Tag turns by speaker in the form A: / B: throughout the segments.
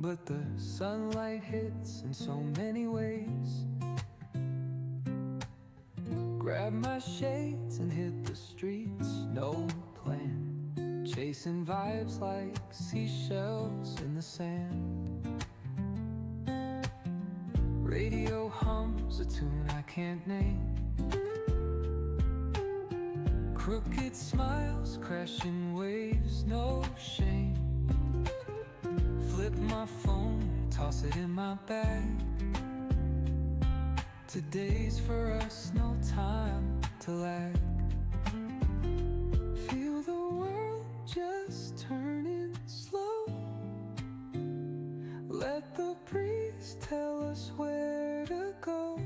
A: but the sunlight hits in so many ways. Grab my shades and hit the streets, no plan. Chasing vibes like seashells in the sand. Radio hums a tune I can't name. Crooked smiles, crashing waves, no shame. Flip my phone, toss it in my bag. Today's for us, no time to lag. Feel the world just turning slow. Let the breeze tell us where to go.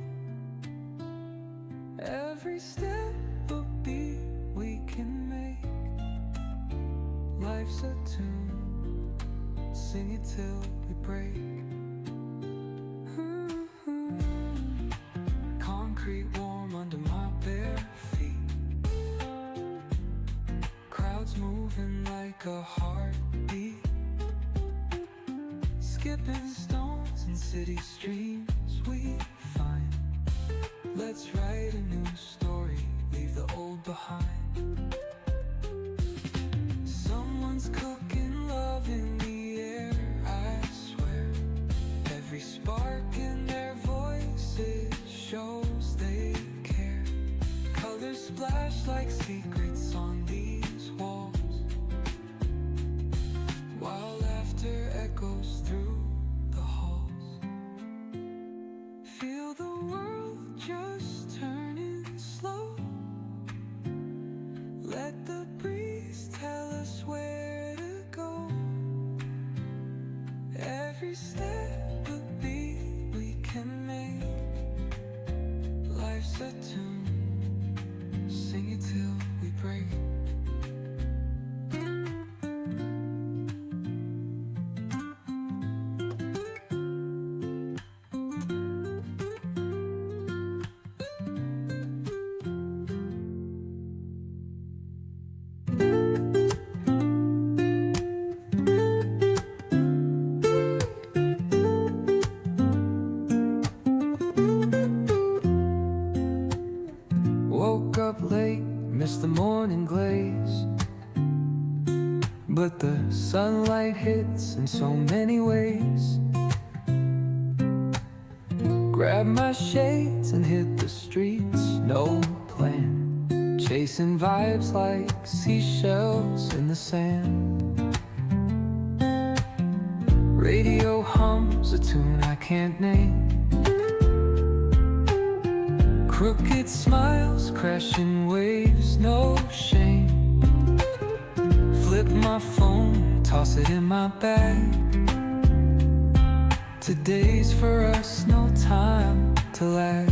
A: Every step a beat we can make. Life's a tune, sing it till we break. Concrete warm under my bare feet. Crowds moving like a heartbeat. Skipping stones in city streams we find. Let's write a new story, leave the old behind. Someone's cooking love in the air, I swear. Every spark in their voices shows they care. Colors splash like secrets on these walls, while laughter echoes through the halls. Feel the world just turning slow. Let the breeze tell us where to go. Every step a beat we can make. Life's a tune, sing it till we break. Woke up late, missed the morning glaze, but the sunlight hits in so many ways. Grab my shades and hit the streets, no plan. Chasing vibes like seashells in the sand. Radio hums a tune I can't name. Crooked smiles, crashing waves, no shame. Flip my phone, toss it in my bag. Today's for us, no time to lag.